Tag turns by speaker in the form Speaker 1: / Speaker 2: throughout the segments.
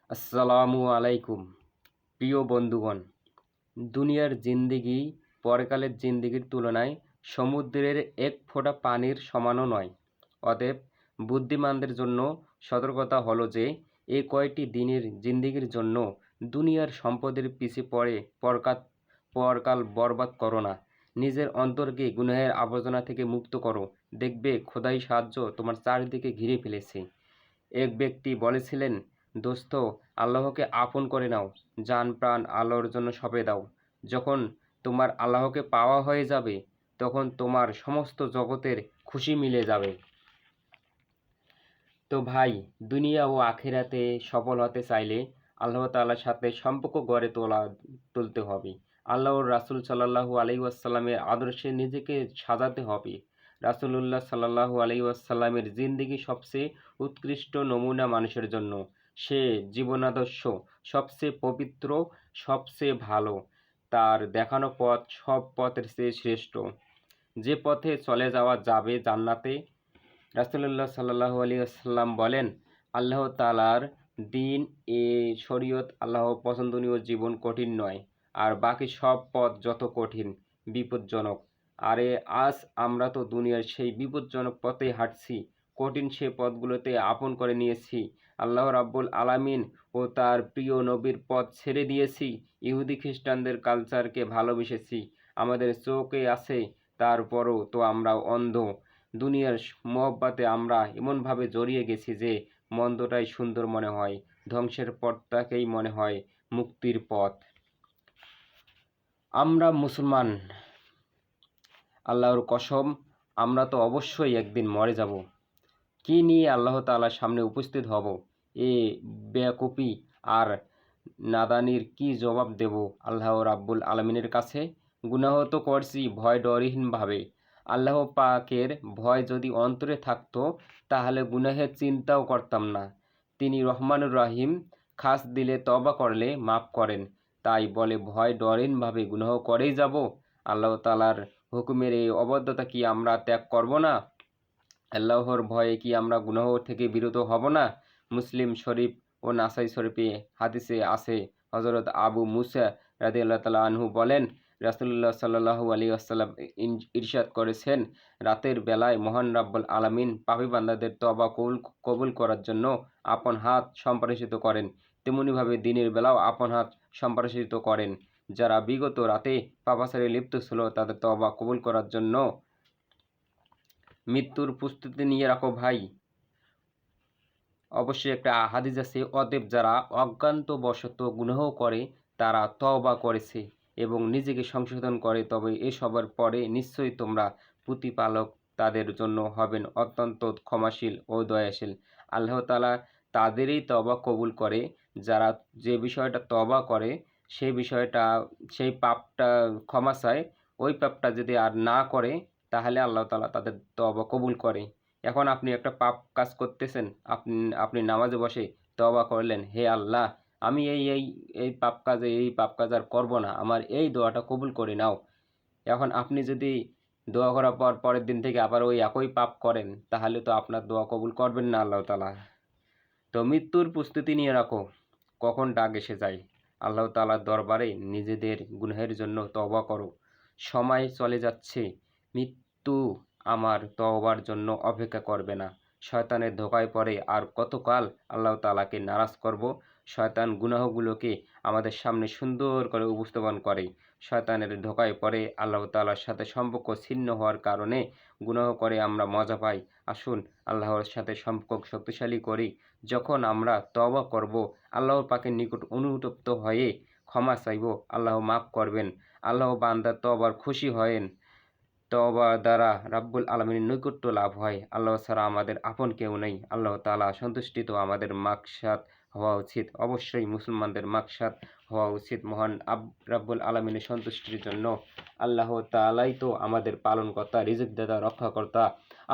Speaker 1: আসসালামু আলাইকুম। প্রিয় বন্ধুগণ, দুনিয়ার জিন্দেগি পরকালের জিন্দেগির তুলনায় সমুদ্রের এক ফোঁটা পানির সমানও নয়। অতএব বুদ্ধিমানদের জন্য সতর্কতা হলো যে এই কয়টি দিনের জিন্দেগির জন্য দুনিয়ার সম্পদের পিছে পড়ে পরকাল বরবাদ করো না। নিজের অন্তরকে গুনাহের আবর্জনা থেকে মুক্ত করো। দেখবে খোদাই সাহায্য তোমার চারিদিকে ঘিরে ফেলেছে। এক ব্যক্তি বলেছিলেন, দোস্ত, আল্লাহকে আপন করে নাও, জান প্রাণ আল্লাহর জন্য সঁপে দাও। যখন তোমার আল্লাহকে পাওয়া হয়ে যাবে, তখন তোমার সমস্ত জগতের খুশি মিলে যাবে। তো ভাই, দুনিয়া ও আখিরাতে সফল হতে চাইলে আল্লাহ তাআলার সাথে সম্পর্ক গড়ে তুলতে হবে। আল্লাহর রাসূল সাল্লাল্লাহু আলাইহি ওয়াসাল্লামের আদর্শে নিজেকে সাজাতে হবে। রাসূলুল্লাহ সাল্লাল্লাহু আলাইহি ওয়াসাল্লামের জিন্দেগি সবচেয়ে উৎকৃষ্ট নমুনা মানুষের জন্য। সে জীবনাদর্শ সবচেয়ে পবিত্র, সবচেয়ে ভালো। তার দেখানো পথ সব পথের চেয়ে শ্রেষ্ঠ। যে পথে চলে যাওয়া যাবে জান্নাতে। রাসূলুল্লাহ সাল্লাল্লাহু আলাইহি ওয়াসাল্লাম বলেন, আল্লাহ তাআলার দ্বীন শরীয়ত আল্লাহ পছন্দনীয় জীবন কঠিন নয়, আর বাকি সব পথ যত কঠিন, বিপজ্জনক। আরে আজ আমরা তো দুনিয়ার সেই বিপজ্জনক পথেই হাঁটছি, কঠিন সে পথগুলোতে আপন করে নিয়েছি। আল্লাহ রাব্বুল আলামিন ও তার প্রিয় নবীর পথ ছেড়ে দিয়েছি, ইহুদি খ্রিস্টানদের কালচারকে ভালোবেসেছি। আমাদের চোখে আছে, তারপরও তো আমরা অন্ধ। দুনিয়ার মহব্বতে আমরা এমনভাবে জড়িয়ে গেছি যে মন্দটাই সুন্দর মনে হয়, ধ্বংসের পথটাকেই মনে হয় মুক্তির পথ। আমরা মুসলমান, আল্লাহর কসম, আমরা তো অবশ্যই একদিন মরে যাব। কি নিয়ে আল্লাহ তাআলার সামনে উপস্থিত হব, এ বেয়াকুফি আর নাদানির কি জবাব দেব আল্লাহ রাব্বুল আলামিনের কাছে? গুনাহ তো করছি ভয় ডরহীনভাবে। আল্লাহ পাকের ভয় যদি অন্তরে থাকতো, তাহলে গুনাহের চিন্তাও করতাম না। তিনি রহমানুর রহিম, খাস দিলে তওবা করলে মাফ করেন। তাই বলে ভয় ডরহীনভাবে গুনাহ করেই যাব। আল্লাহ তাআলার হুকুমের এই অবাধ্যতা কি আমরা ত্যাগ করব না? আল্লাহর ভয়ে কি আমরা গুনাহ থেকে বিরত হব না? মুসলিম শরীফ ও নাসাই শরীফে হাদিসে আছে, হযরত আবু মুসা রাদিয়াল্লাহু তাআলা আনহু বলেন, রাসূলুল্লাহ সাল্লাল্লাহু আলাইহি ওয়াসাল্লাম ইরশাদ করেছেন, রাতের বেলায় মহান রব্বুল আলামিন পাপী বান্দাদের তওবা কবুল করার জন্য আপন হাত সম্প্রসারিত করেন। তেমনিভাবে দিনের বেলাও আপন হাত সম্প্রসারিত করেন। যারা বিগত রাতে পাপাচারে লিপ্ত ছিল, তাদের তওবা কবুল করার জন্য মৃত্যুর প্রস্তুতি নিয়ে রাখো ভাই। অবশ্যই একটা হাদিস আছে, অতএব যারা অজ্ঞাতবশত গুনাহ করে তারা তওবা করেছে এবং নিজেকে সংশোধন করে, তবে এসবের পরে নিশ্চয়ই তোমরা প্রতিপালক তাদের জন্য হবেন অত্যন্ত ক্ষমাশীল ও দয়াশীল। আল্লাহ তাআলা তাদেরই তওবা কবুল করে যারা যে বিষয়টা তওবা করে সেই বিষয়টা, সেই পাপটা ক্ষমা চায়। ওই পাপটা যদি আর না করে, তাহলে আল্লাহ তাআলা তাদের তওবা কবুল করে। এখন আপনি একটা পাপ কাজ করতেছেন, আপনি আপনি নামাজে বসে তওবা করলেন, হে আল্লাহ, আমি এই পাপ কাজ আর করব না, আমার এই দোয়াটা কবুল করে নাও। এখন আপনি যদি দোয়া করার পর পরের দিন থেকে আবার ওই একই পাপ করেন, তাহলে তো আপনার দোয়া কবুল করবেন না আল্লাহ তাআলা। তো মৃত্যুর প্রস্তুতি নিয়ে রাখো, কখন ডাক এসে যায়। আল্লাহ তাআলার দরবারে নিজেদের গুনাহের জন্য তওবা করো। সময় চলে যাচ্ছে, মৃত্যু আমার তওবার জন্য অপেক্ষা করবে না। শয়তানের ধোঁকায় পড়ে আর কতকাল আল্লাহ তাআলাকে নারাজ করব। শয়তান গুনাহগুলোকে আমাদের সামনে সুন্দর করে উপস্থাপন করে। শয়তানের ধোঁকায় পড়ে আল্লাহ তাআলার সাথে সম্পর্ক ছিন্ন হওয়ার কারণে গুনাহ করে আমরা মজা পাই। আসুন আল্লাহর সাথে সম্পর্ক শক্তিশালী করি। যখন আমরা তওবা করব, আল্লাহ পাকের নিকট অনুতপ্ত হয়ে ক্ষমা চাইব, আল্লাহ মাফ করবেন। আল্লাহ বান্দার তওবার খুশি হয়েন। তওবা দ্বারা রাব্বুল আলামিনের নৈকট্য লাভ হয়। আল্লাহ ছাড়া আমাদের আপন কেউ নেই। আল্লাহ তাআলা সন্তুষ্টিত আমাদের মাকসাদ হওয়া উচিত। অবশ্যই মুসলমানদের মাকসাদ হওয়া উচিত মহান রাব্বুল আলামিনের সন্তুষ্টির জন্য। আল্লাহ তাআলাই তো আমাদের পালনকর্তা, রিজিকদাতা, রক্ষাকর্তা।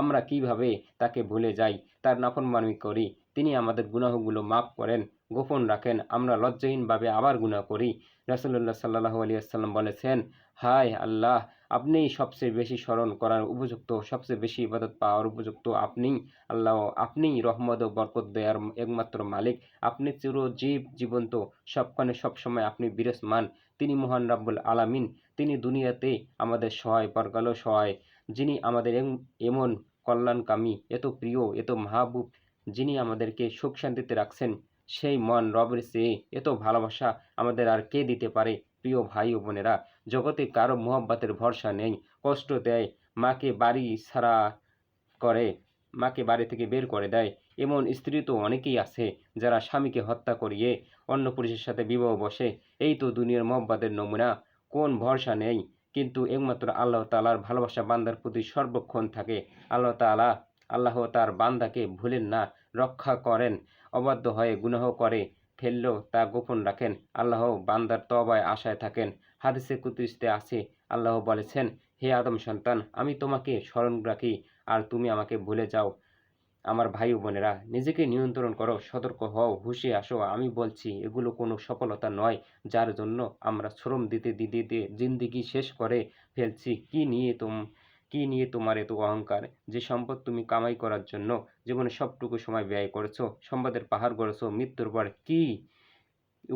Speaker 1: আমরা কিভাবে তাকে ভুলে যাই, তার নাফরমানি করি। তিনি আমাদের গুনাহগুলো মাফ করেন, গোপন রাখেন, আমরা লজ্জাহীনভাবে আবার গুনাহ করি। রাসূলুল্লাহ সাল্লাল্লাহু আলাইহি ওয়াসাল্লাম বলেছেন, হায় আল্লাহ, আপনিই সবচেয়ে বেশি স্মরণ করার উপযুক্ত, সবচেয়ে বেশি ইবাদত পাওয়ার উপযুক্ত আপনিই আল্লাহ, আপনিই রহমত ও বরকত দেয়ার একমাত্র মালিক। আপনি চিরজীব জীবন্ত, সবখানে সবসময় আপনি বিরাজমান। তিনি মহান রাব্বুল আলামিন। তিনি দুনিয়াতে আমাদের সহায়, পরকালেও সহায়। যিনি আমাদের এমন কল্যাণকামী, এত প্রিয়, এত মাহবুব, যিনি আমাদেরকে সুখ শান্তিতে রাখছেন, সেই মহান রবের চেয়ে এত ভালোবাসা আমাদের আর কে দিতে পারে? প্রিয় ভাই ও বোনেরা, জগতে কারো মোহাব্বতের ভরসা নেই। কষ্ট দেয়, মাকে বাড়ি ছাড়া করে, মাকে বাড়ি থেকে বের করে দেয়। এমন স্ত্রী তো অনেকেই আছে যারা স্বামীকে হত্যা করিয়ে অন্য পুরুষের সাথে বিবাহ বসে। এই তো দুনিয়ার মোহাব্বতের নমুনা। কোন ভরসা নেই, কিন্তু একমাত্র আল্লাহ তাআলার ভালোবাসা বান্দার প্রতি সর্বক্ষণ থাকে। আল্লাহ তার বান্দাকে ভুলেন না, রক্ষা করেন। অবাধ্য হয়ে গুনাহ করে ফেললেও তা গোপন রাখেন। আল্লাহ বান্দার তওবায় আশায় থাকেন। হাদিসে কুদসিতে আছে, আল্লাহ বলেছেন, হে আদম সন্তান, আমি তোমাকে স্মরণ রাখি আর তুমি আমাকে ভুলে যাও। আমার ভাই ও বোনেরা, নিজেকে নিয়ন্ত্রণ করো, সতর্ক হও, হুঁশে আসো। আমি বলছি এগুলো কোনো সফলতা নয়, যার জন্য আমরা শ্রম দিতে দিতে জিন্দেগি শেষ করে ফেলছি। কি নিয়ে তোমার এত অহংকার? যে সম্পদ তুমি কামাই করার জন্য জীবনে সবটুকু সময় ব্যয় করেছো, সম্পদের পাহাড় গড়েছো, মৃত্যুর পর কি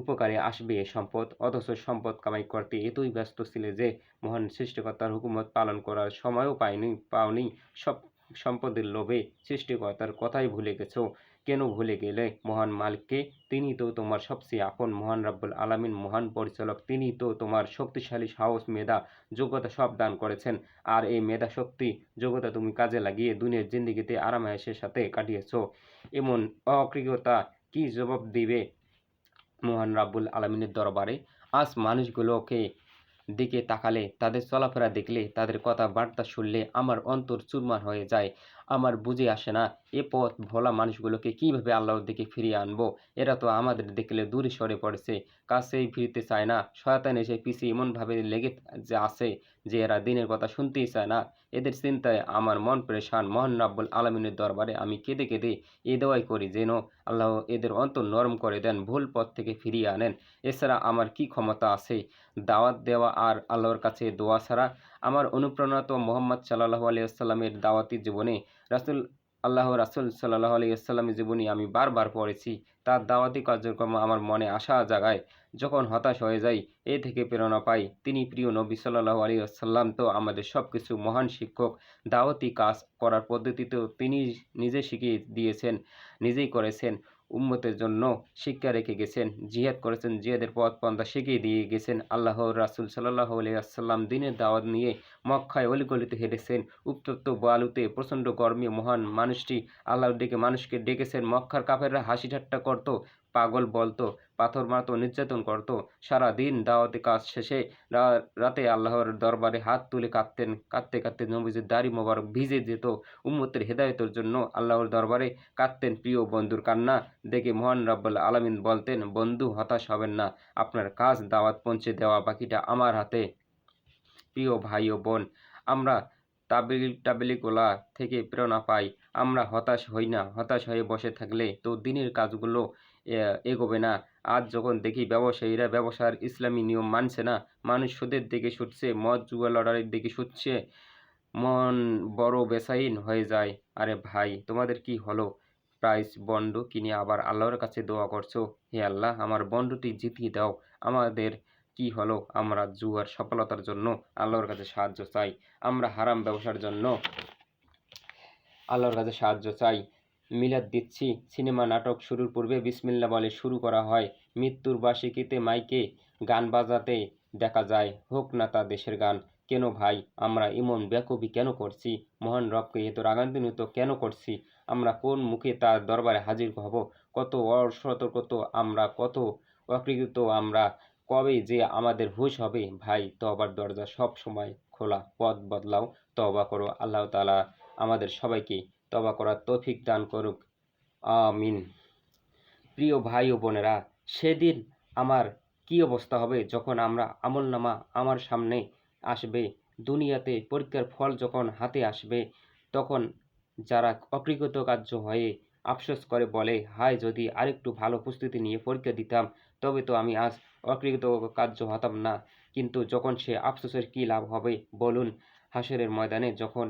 Speaker 1: উপকারে আসবে এ সম্পদ? অথচ সম্পদ কামাই করতে এতই ব্যস্ত ছিলে যে মহান সৃষ্টিকর্তার হুকুমত পালন করার সময়ও পাওনি। সব সম্পদের লোভে সৃষ্টিকর্তার কথাই ভুলে গেছো। কেন ভুলে গেলে মহান মালিককে? তিনি তো তোমার সবচেয়ে আপন, মহান রাব্বুল আলামিন, মহান পরিচালক। তিনি তো তোমার শক্তিশালী সাহস, মেধা, যোগ্যতা সব দান করেছেন। আর এই মেধা, শক্তি, যোগ্যতা তুমি কাজে লাগিয়ে দুনিয়ার জিন্দেগিতে আরাম-আয়েশের সাথে কাটিয়েছো। এমন অকৃতজ্ঞতা কি জবাব দিবে মহান রাব্বুল আলামিনের দরবারে? আজ মানুষগুলোকে দিকে তাকালে, তাদের চলাফেরা দেখলে, তাদের কথাবার্তা শুনলে আমার অন্তর চুরমার হয়ে যায়। আমার বুঝে আসে না, এ পথ ভোলা মানুষগুলোকে কিভাবে আল্লাহর দিকে ফিরিয়ে আনবো? এরা তো আমাদের দেখলে দূরে সরে পড়েছে, কাছেই ফিরতে চায় না। শয়তান এসে পিছে এমনভাবে লেগে আছে যে এরা দিনের কথা শুনতেই চায় না। এদের চিন্তায় আমার মন পেরেশান। মহান রাব্বুল আলামিনের দরবারে আমি কেঁদে কেঁদে এ দোয়াই করি যেন আল্লাহ এদের অন্তর নরম করে দেন, ভুল পথ থেকে ফিরিয়ে আনেন। এছাড়া আমার কি ক্ষমতা আছে দাওয়াত দেওয়া আর আল্লাহর কাছে দোয়া ছাড়া? আমার অনুপ্রেরণা তো মুহাম্মদ সাল্লাল্লাহু আলাইহি ওয়াসাল্লামের দাওয়াতি জীবনে। রাসূল সাল্লাল্লাহু আলাইহি ওয়াসাল্লামের জীবনী আমি বারবার পড়েছি। তার দাওয়াতি কার্যক্রম আমার মনে আশা জাগায়। যখন হতাশ হয়ে যাই, এ থেকে প্রেরণা পাই। তিনি প্রিয় নবী সাল্লাল্লাহু আলাইহি ওয়াসাল্লাম তো আমাদের সবকিছু, মহান শিক্ষক। দাওয়াতি কাজ করার পদ্ধতি তো তিনি নিজে শিখিয়ে দিয়েছেন, নিজেই করেছেন। উম্মতের জন্য শিক্ষা রেখে গেছেন, জিহাদ করেছেন, জিহাদের পথ পন্থা শিখিয়ে দিয়ে গেছেন। আল্লাহর রাসূল সাল্লাল্লাহু আলাইহি ওয়াসাল্লাম দিনের দাওয়াত নিয়ে মক্কায় অলিগলিতে হেঁটেছেন। উত্তপ্ত বালুতে প্রচণ্ড গরমে মহান মানুষটি আল্লাহর দিকে মানুষকে ডেকেছেন। মক্কার কাফেররা হাসি ঠাট্টা করত, পাগল বলতো, পাথর মারত, নির্যাতন করত। সারাদিন দাওয়াতি কাজ শেষে রাতে আল্লাহর দরবারে হাত তুলে কাঁদতেন। কাঁদতে কাঁদতে নবীজির দাড়ি মোবারক ভিজে যেত। উম্মতের হেদায়েতের জন্য আল্লাহর দরবারে কাঁদতেন। প্রিয় বন্ধুর কান্না দেখে মহান রাব্বুল আলামিন বলতেন, বন্ধু হতাশ হবেন না, আপনার কাজ দাওয়াত পৌঁছে দেওয়া, বাকিটা আমার হাতে। প্রিয় ভাই ও বোন, আমরা তাবলীগওয়ালা থেকে প্রেরণা পাই। আমরা হতাশ হই না। হতাশ হয়ে বসে থাকলে তো দিনের কাজগুলো এগোবে না। আজ যখন দেখি ব্যবসায়ীরা ব্যবসার ইসলামী নিয়ম মানছে না, মানুষ সুদের দিকে ছুটছে, মদ জুয়া লটারির দিকে ছুটছে, মন বড় বেচাইন হয়ে যায়। আরে ভাই, তোমাদের কি হলো? প্রাইস বন্ড কিনে আবার আল্লাহর কাছে দোয়া করছো, হে আল্লাহ আমার বন্ডটি জিতিয়ে দাও। আমাদের কি হলো? আমরা জুয়ার সফলতার জন্য আল্লাহর কাছে সাহায্য চাই। আমরা হারাম ব্যবসার জন্য আল্লাহর কাছে সাহায্য চাই। মিলাদ দিচ্ছি, সিনেমা নাটক শুরুর পূর্বে বিসমিল্লাহ বলে শুরু করা হয়। মৃত্যুর বার্ষিকীতে মাইকে গান বাজাতে দেখা যায়, হোক না তা দেশের গান। কেন ভাই আমরা এমন বেকুবি কেন করছি? মহান রবকে এত রাগান্বিত কেন করছি? আমরা কোন মুখে তার দরবারে হাজির হব? কত অসতর্কত আমরা, কত অকৃত আমরা। কবে যে আমাদের হুঁশ হবে? ভাই, তওবার দরজা সব সময় খোলা। পথ বদলাও, তওবা করো। আল্লাহ তাআলা আমাদের সবাইকে তওবা করার তৌফিক দান করুক। আমিন। প্রিয় ভাই ও বোনেরা, সেদিন আমার কি অবস্থা হবে যখন আমলনামা আমার সামনে আসবে, দুনিয়াতে পরীক্ষার ফল যখন হাতে আসবে, তখন যারা অকৃতকার্য হয়ে আফসোস করে বলে, হায় যদি আরেকটু ভালো প্রস্তুতি নিয়ে পরীক্ষা দিতাম, তবে তো আমি আজ অকৃতকার্য হতাম না। কিন্তু যখন সে আফসোসের কী লাভ হবে বলুন? হাসরের ময়দানে যখন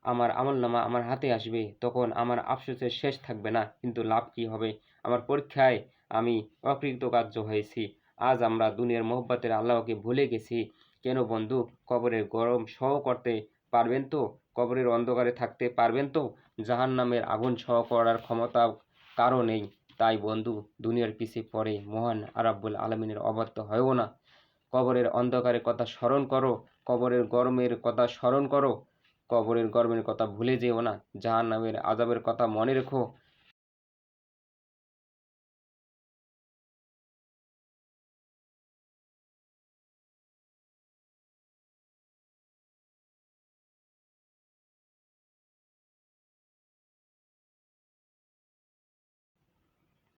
Speaker 1: আমার আমলনামা আমার হাতে আসবে, তখন আমার আফসোসের শেষ থাকবে না। কিন্তু লাভ কী হবে? আমার পরীক্ষায় আমি অকৃতকার্য হয়েছি। আজ আমরা দুনিয়ার মহব্বতের আল্লাহকে ভুলে গেছি। কেন বন্ধু? কবরের গরম সহ করতে পারবেন তো? কবরের অন্ধকারে থাকতে পারবেন তো? জাহান্নামের আগুন সহ করার ক্ষমতা কারও নেই। তাই বন্ধু, দুনিয়ার পিছে পড়ে মহান রাব্বুল আলামিনের অবাধ্য হয়ো না। কবরের অন্ধকারের কথা স্মরণ করো, কবরের গরমের কথা স্মরণ করো, কবরের গরমের কথা ভুলে যেও না, জাহান্নামের আযাবের কথা মনে রেখো।